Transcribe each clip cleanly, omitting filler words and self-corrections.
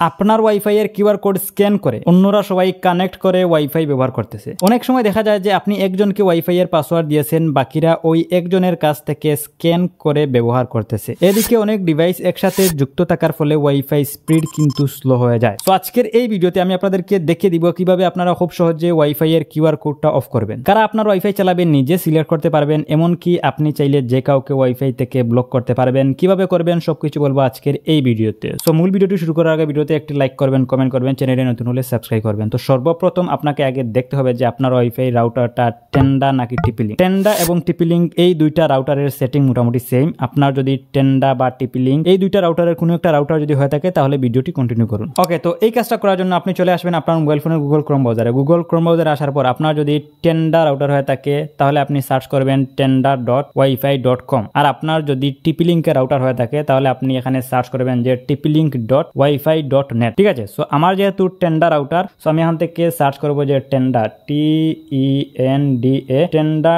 আপনার ওয়াইফাই এর QR code scan করে অন্যরা সবাই কানেক্ট করে ওয়াইফাই ব্যবহার করতেছে। অনেক সময় দেখা যায় যে আপনি একজনকে ওয়াইফাই এর পাসওয়ার্ড দিয়েছেন, বাকিরা ওই একজনের কাছ থেকে স্ক্যান করে ব্যবহার করতেছে। এদিকে অনেক ডিভাইস একসাথে যুক্ত থাকার ফলে ওয়াইফাই স্পিড কিন্তু স্লো হয়ে যায়। তো আজকের এই ভিডিওতে আমি আপনাদেরকে দেখিয়ে দিব কিভাবে আপনারা খুব সহজে ওয়াইফাই এর কিউআর কোডটা অফ করবেন। কারা আপনার ওয়াইফাই চালাবেন নিজে সিলেক্ট করতে পারবেন, এমনকি আপনি চাইলে যে কাউকে ওয়াইফাই থেকে ব্লক করতে পারবেন। কিভাবে করবেন সবকিছু বলবো আজকের এই ভিডিওতে। সো মূল ভিডিওটি শুরু করার আগে ভিডিওতে একটি লাইক করবেন, কমেন্ট করবেন, চ্যানেলে নতুন হলে সাবস্ক্রাইব করবেন। তো সর্বপ্রথম আপনাকে আগে দেখতে হবে যে আপনার ওয়াইফাই রাউটারটা টেন্ডা নাকি টিপি-লিঙ্ক। টেন্ডা এবং টিপি-লিঙ্ক এই দুইটা রাউটারের সেটিং মোটামুটি সেম। আপনার যদি টেন্ডা বা টিপি-লিঙ্ক এই দুইটা রাউটারের কোনো একটা রাউটার যদি হয়ে থাকে তাহলে ভিডিওটি কন্টিনিউ করুন। ওকে, তো এই কাজটা করার জন্য আপনি চলে আসবেন আপনার মোবাইল ফোনের গুগল ক্রোম ব্রাউজারে। গুগল ক্রোম ব্রাউজারে আসার পর আপনার যদি টেন্ডা রাউটার হয়ে থাকে তাহলে আপনি সার্চ করবেন tenda.wifi.com। আর আপনার যদি টিপি-লিঙ্কের রাউটার হয়ে থাকে তাহলে আপনি এখানে সার্চ করবেন যে TP-Link.wifi.net। ঠিক আছে, সো আমার যেহেতু টেন্ডা রাউটার, সো আমি এখান থেকে সার্চ করবো যে টেন্ডা TENDA টেন্ডা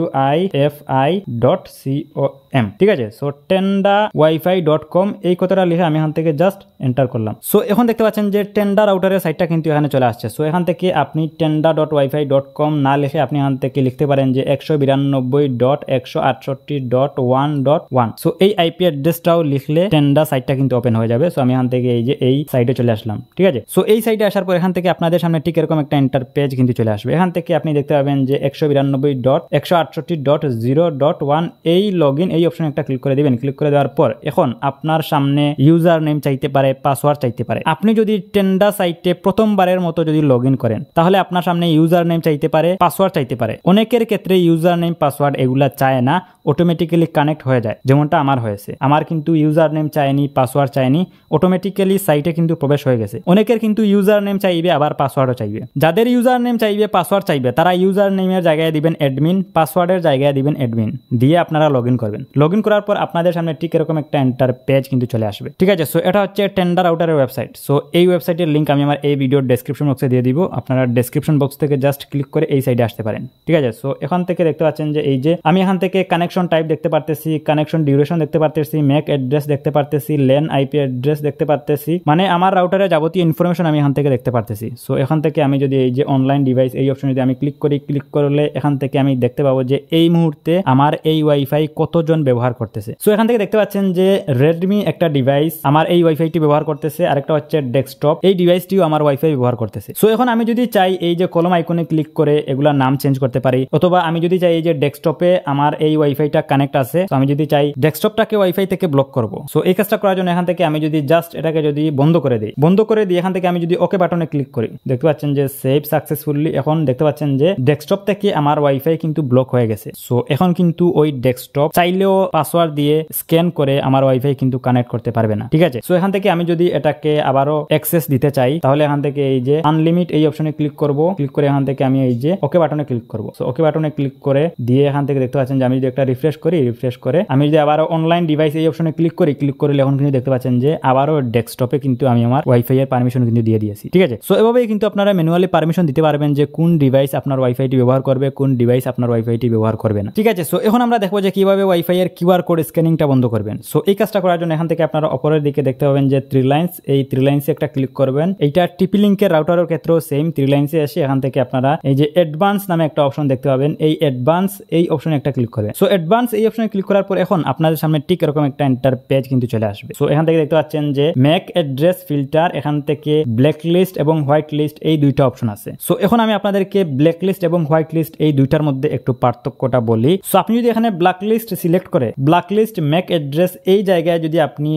WIFI.com। ঠিক আছে, সো tenda.wifi.com এই কথাটা লিখে আমি এখান থেকে জাস্ট এন্টার করলাম। সো এখন দেখতে পাচ্ছেন যে টেন্ডা রাউটারের সাইটটা কিন্তু এখানে চলে আসছে। সো এখান থেকে আপনি tenda.wifi.com না লিখে আপনি এখান থেকে লিখতে পারেন যে 192.168.1.1। সো এই আইপি অ্যাড্রেসটাও লিখলে টেন্ডা সাইটটা কিন্তু ওপেন হয়ে যাবে। সো আমি এখান থেকে এই যে এই সাইটে চলে আসলাম। ঠিক আছে, সো এই সাইটে আসার পর এখান থেকে আপনাদের সামনে ঠিক এরকম একটা এন্টার পেজ কিন্তু চলে আসবে। এখান থেকে আপনি দেখতে পাবেন যে 192.168.0.1 এই লগইন এই অপশনে একটা ক্লিক করে দিবেন। ক্লিক করে দেওয়ার পর এখন আপনার সামনে ইউজার নেম চাইতে পারে, পাসওয়ার্ড চাইতে পারে। আপনি যদি টেন্ডা সাইটে প্রথমবারের মতো যদি লগইন করেন তাহলে আপনার সামনে ইউজার নেম চাইতে পারে, পাসওয়ার্ড চাইতে পারে। অনেকের ক্ষেত্রে ইউজার নেম পাসওয়ার্ড এগুলা চায় না, অটোমেটিক্যালি কানেক্ট হয়ে যায়, যেমনটা আমার হয়েছে। আমার কিন্তু ইউজার নেম চায়নি, পাসওয়ার্ড চায়নি, অটোমেটিক্যালি সাইটে কিন্তু প্রবেশ হয়ে গেছে। অনেকের কিন্তু ইউজার নেম চাইবে আবার পাসওয়ার্ডও চাইবে। যাদের ইউজার নেম চাইবে, পাসওয়ার্ড চাইবে, তারা ইউজার নেমের জায়গায় দিবেন অ্যাডমিন, পাসওয়ার্ডের জায়গায় দিবেন অ্যাডমিন, দিয়ে আপনারা লগইন করবেন। লগইন করার পর আপনাদের সামনে ঠিক এরকম একটা এন্টার পেজ কিন্তু চলে আসবে। ঠিক আছে, সো এটা হচ্ছে টেন্ডা রাউটারের ওয়েবসাইট। সো এই ওয়েবসাইটের লিঙ্ক আমি আমার এই ভিডিওর ডেসক্রিপশন বক্সে দিয়ে দিব। আপনারা ডেসক্রিপশন বক্স থেকে জাস্ট ক্লিক করে এই সাইডে আসতে পারেন। ঠিক আছে, সো এখান থেকে দেখতে পাচ্ছেন যে এই যে আমি এখান থেকে কানেকশন টাইপ দেখতে পারতেছি, কানেকশন ডিউরেশন দেখতে পারতেছি, ম্যাক অ্যাড্রেস দেখতে পারতেছি, লেন আইপি অ্যাড্রেস দেখতে পারতেছি, মানে আমার রাউটারের যাবতীয় ইনফরমেশন আমি এখান থেকে দেখতে পারতেছি। সো এখান থেকে আমি যদি এই যে অনলাইন ডিভাইস এই অপশনে যদি আমি ক্লিক করি, ক্লিক করলে এখান থেকে আমি দেখতে পাবো যে এই মুহূর্তে আমার এই ওয়াইফাই কতজন ব্যবহার করতেছে। সো এখান থেকে দেখতে পাচ্ছেন যে রেডমি একটা ডিভাইস আমার এই ওয়াইফাইটি ব্যবহার করতেছে, আরেকটা হচ্ছে ডেস্কটপ, এই ডিভাইসটিও আমার ওয়াইফাই ব্যবহার করতেছে। সো এখন আমি যদি চাই এই যে কলম আইকনে ক্লিক করে এগুলার নাম চেঞ্জ করতে পারি, অথবা আমি যদি চাই এই যে ডেস্কটপে আমার এই ওয়াইফাইটা কানেক্ট আছে, তো আমি যদি চাই ডেস্কটপটাকে ওয়াইফাই থেকে ব্লক করব। সো এই কাজটা করার জন্য এখান থেকে আমি যদি জাস্ট এটাকে যদি বন্ধ করে দিই, বন্ধ করে দিয়ে এখান থেকে আমি যদি ওকে বাটনে ক্লিক করি, দেখতে পাচ্ছেন যে সেভ সাকসেসফুলি। এখন দেখতে পাচ্ছেন যে ডেস্কটপ থেকে আমার ওয়াইফাই কিন্তু ব্লক হয়ে গেছে। সো এখন কিন্তু ওই ডেস্কটপ চাইলেও পাসওয়ার্ড দিয়ে স্ক্যান করে আমার ওয়াইফাই কিন্তু কানেক্ট করতে পারবে না। ঠিক আছে, সো এখান থেকে আমি যদি এটাকে আবারও অ্যাক্সেস দিতে চাই তাহলে এখান থেকে এই যে আনলিমিট এই অপশনে ক্লিক করব। ক্লিক করে এখান থেকে আমি এই যে ওকে বাটনে ক্লিক করব। সো ওকে বাটনে ক্লিক করে দিয়ে এখান থেকে দেখতে পাচ্ছেন যে আমি যদি একটা রিফ্রেশ করি, রিফ্রেশ করে আমি যদি আবারও অনলাইন ডিভাইস এই অপশনে ক্লিক করি, ক্লিক করলে এখন কিন্তু দেখতে পাচ্ছেন যে আবারও ডেস্কটপে কিন্তু আমি আমার ওয়াইফাই এর পারমিশন কিন্তু দিয়ে দিয়েছি। ঠিক আছে, সো এভাবেই কিন্তু আপনারা ম্যানুয়ালি পারমিশন দিতে পারবেন যে কোন ডিভাইস আপনার ওয়াইফাইটি ব্যবহার করবে, কোন ডিভাইস আপনার ওয়াইফাইটি ব্যবহার করবে না। ঠিক আছে, সো এখন আমরা দেখবো যে কিভাবে ওয়াইফাই এর কিউআর কোড স্ক্যানিংটা বন্ধ করবেন। সো এই কাজটা করার জন্য এখান থেকে আপনারা অপরের দিকে দেখতে পাবেন যে থ্রি লাইন্স, এই থ্রি লাইন্সে একটা ক্লিক করবেন। এইটা টিপি-লিঙ্কের রাউটারের ক্ষেত্রেও সেম। থ্রি লাইন্সে এসে এখান থেকে আপনারা এই যে অ্যাডভান্স নামে একটা অপশন দেখতে পাবেন, এই অ্যাডভান্স এই অপশনে একটা ক্লিক করবেন। সো অ্যাডভান্স এই অপশনে ক্লিক করার পর এখন আপনাদের সামনে ঠিক এরকম একটা এন্টার পেজ কিন্তু চলে আসবে। সো এখান থেকে দেখতে পাচ্ছেন যে ম্যাক অ্যাড্রেস ফিল্টার, এখান থেকে ব্ল্যাক লিস্ট এবং হোয়াইট লিস্ট এই দুইটা অপশন আছে। সো এখন আমি আপনাদেরকে ব্ল্যাক লিস্ট এবং হোয়াইট লিস্ট এই দুইটার মধ্যে একটু পার্থক্যটা বলি। সো আপনি যদি এখানে ব্ল্যাক লিস্ট সিলেক্ট করে ব্ল্যাক লিস্ট ম্যাক অ্যাড্রেস এই জায়গায় যদি আপনি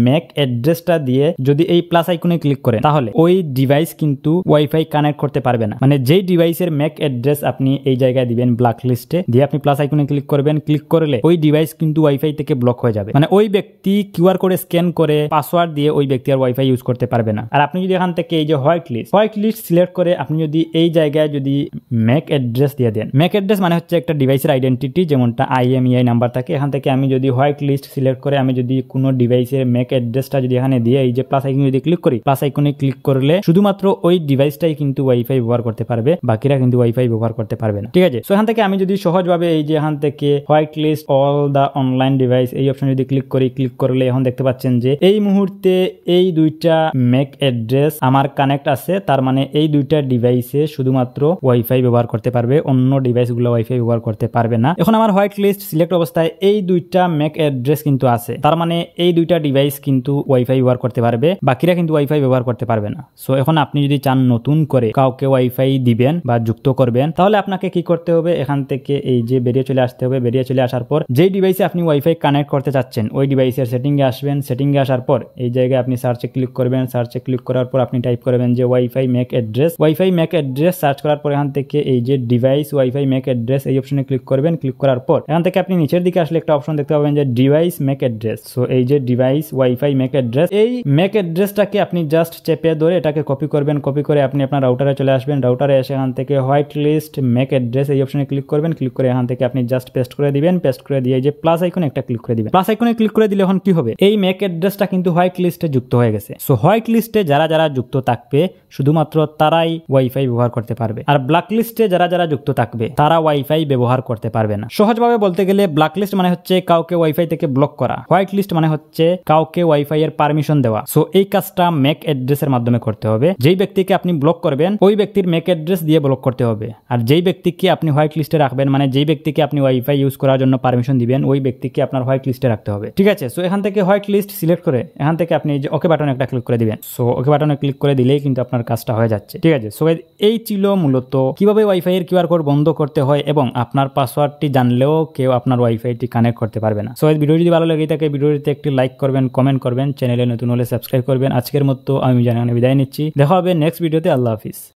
ম্যাক অ্যাড্রেসটা দিয়ে যদি এই প্লাস আইকনে ক্লিক করেন তাহলে ওই ডিভাইস কিন্তু ওয়াইফাই কানেক্ট করতে পারবে না। মানে যেই ডিভাইসের ম্যাক অ্যাড্রেস আপনি এই জায়গায় দিবেন ব্ল্যাক লিস্টে, দিয়ে আপনি প্লাস আইকনে ক্লিক করবেন, ক্লিক করলে ওই ডিভাইস কিন্তু ওয়াইফাই থেকে ব্লক হয়ে যাবে। মানে ওই ব্যক্তি কিউআর কোড স্ক্যান করে পাসওয়ার্ড দিয়ে ওই ব্যক্তি আর ওয়াইফাই ইউজ করতে পারবে না। আর আপনি যদি এখান থেকে এই যে হোয়াইট লিস্ট সিলেক্ট করে আপনি যদি এই জায়গায় যদি ম্যাক অ্যাড্রেস দিয়ে দেন, ম্যাক অ্যাড্রেস মানে হচ্ছে একটা ডিভাইসের আইডেন্টিটি, যেমনটা IMEI নাম্বার থাকে। এখান থেকে আমি যদি হোয়াইট লিস্ট সিলেক্ট করে আমি যদি কোনো ডিভাইসের ম্যাক অ্যাড্রেসটা যদি এখানে দিয়ে এই যে প্লাস আইকনে যদি ক্লিক করি, প্লাস আইকনে ক্লিক করলে শুধুমাত্র ওই ডিভাইসটাই কিন্তু ওয়াইফাই ব্যবহার করতে পারবে, বাকিরা কিন্তু ওয়াইফাই ব্যবহার করতে পারবে না। ঠিক আছে, সো এখান থেকে আমি যদি সহজভাবে এই যে এখান থেকে white list all the online device এই অপশন যদি ক্লিক করি, ক্লিক করলে এখন দেখতে পাচ্ছেন যে এই মুহূর্তে এই দুইটা ম্যাক অ্যাড্রেস আমার কানেক্ট আছে, তার মানে এই দুইটা ডিভাইসে শুধুমাত্র ওয়াইফাই ব্যবহার করতে পারবে, অন্য ডিভাইসগুলো ওয়াইফাই ব্যবহার করতে পারবে না। এখন আমার হোয়াইট লিস্ট সিলেক্ট অবস্থায় এই দুইটা ম্যাক অ্যাড্রেস কিন্তু আছে, তার মানে এই দুইটা ডিভাইস কিন্তু ওয়াইফাই ব্যবহার করতে পারবে, বাকিরা কিন্তু ওয়াইফাই ব্যবহার করতে পারবে না। সো এখন আপনি যদি চান নতুন করে কাউকে ওয়াইফাই দিবেন বা যুক্ত করবেন, তাহলে আপনাকে কি করতে হবে, এখান থেকে এই যে বেরিয়ে চলে আসতে হবে। বেরিয়ে চলে আসার পর যেই ডিভাইসে আপনি ওয়াইফাই কানেক্ট করতে চাচ্ছেন ওই ডিভাইসের সেটিংয়ে আসবেন। সেটিংয়ে আসার পর এই জায়গায় আপনি সার্চে ক্লিক করবেন। সার্চে ক্লিক করার পর আপনি টাইপ করবেন যে wifi Mac address. Wifi Mac address search করার পর এখান থেকে এই যে ডিভাইস ওয়াইফাই ম্যাক অ্যাড্রেস এই অপশনে ক্লিক করবেন। ক্লিক করার পর এখান থেকে আপনি নিচের দিকে আসলে একটা অপশন দেখতে পাবেন যে ডিভাইস ম্যাক অ্যাড্রেস। সো এই যে ডিভাইস ওয়াইফাই ম্যাক অ্যাড্রেস, এই ম্যাক অ্যাড্রেসটাকে আপনি জাস্ট চেপে ধরে এটাকে কপি করবেন। কপি করে আপনি আপনার রাউটারে চলে আসবেন। রাউটারে এসে এখান থেকে হোয়াইট লিস্ট ম্যাক অ্যাড্রেস এই অপশনে ক্লিক করবেন। ক্লিক করে এখান থেকে আপনি জাস্ট পেস্ট করে দিবেন। পেস্ট করে দিয়ে এই যে প্লাস আইকনে একটা ক্লিক করে দিবেন। প্লাস আইকনে ক্লিক করে দিলে এখন কি হবে, এই ম্যাক অ্যাড্রেসটা কিন্তু হোয়াইট লিস্টে যুক্ত হয়ে গেছে। সো হোয়াইট লিস্টে যারা যারা যুক্ত থাকবে শুধুমাত্র তারাই ওয়াইফাই ব্যবহার করতে পারবে, আর ব্ল্যাক লিস্টে যারা যারা যুক্ত থাকবে তারা ওয়াইফাই ব্যবহার করতে পারবে না। সহজভাবে বলতে গেলে ব্ল্যাক লিস্ট মানে হচ্ছে কাউকে ওয়াইফাই থেকে ব্লক করা, হোয়াইট লিস্ট মানে হচ্ছে কাউকে ওয়াইফাই এর পারমিশন দেওয়া। সো এই কাজটা ম্যাক অ্যাড্রেসের মাধ্যমে করতে হবে। যেই ব্যক্তিকে আপনি ব্লক করবেন ওই ব্যক্তির ম্যাক অ্যাড্রেস দিয়ে ব্লক করতে হবে, আর যেই ব্যক্তিকে আপনি হোয়াইট লিস্টে রাখবেন মানে যেই ব্যক্তিকে আপনি ওয়াইফাই ইউজ করার জন্য পারমিশন দিবেন ওই ব্যক্তিকে আপনার হোয়াইট লিস্টে রাখতে হবে। ঠিক আছে, সো এখান থেকে হোয়াইট লিস্ট সিলেক্ট করে এখান থেকে আপনি যে ওকে বাটনে একটা ক্লিক করে দিবেন। সো ওকে বাটনে ক্লিক করে দিলেই কিন্তু আপনার কাজটা হয়ে যাচ্ছে। ঠিক আছে, সো এই ছিল মূলত কিভাবে ওয়াইফাই এর কিউআর কোড বন্ধ করতে হয়, এবং আপনার পাসওয়ার্ডটি জানলেও কেউ আপনার ওয়াইফাইটি কানেক্ট করতে পারবে না। সো এই ভিডিও যদি ভালো লাগে থাকে ভিডিওটিতে একটি লাইক করবেন, কমেন্ট করবেন, চ্যানেলে নতুন হলে সাবস্ক্রাইব করবেন। আজকের মতো আমি জানানো বিদায় নিচ্ছি। দেখা হবে নেক্সট ভিডিওতে। আল্লাহ হাফিজ।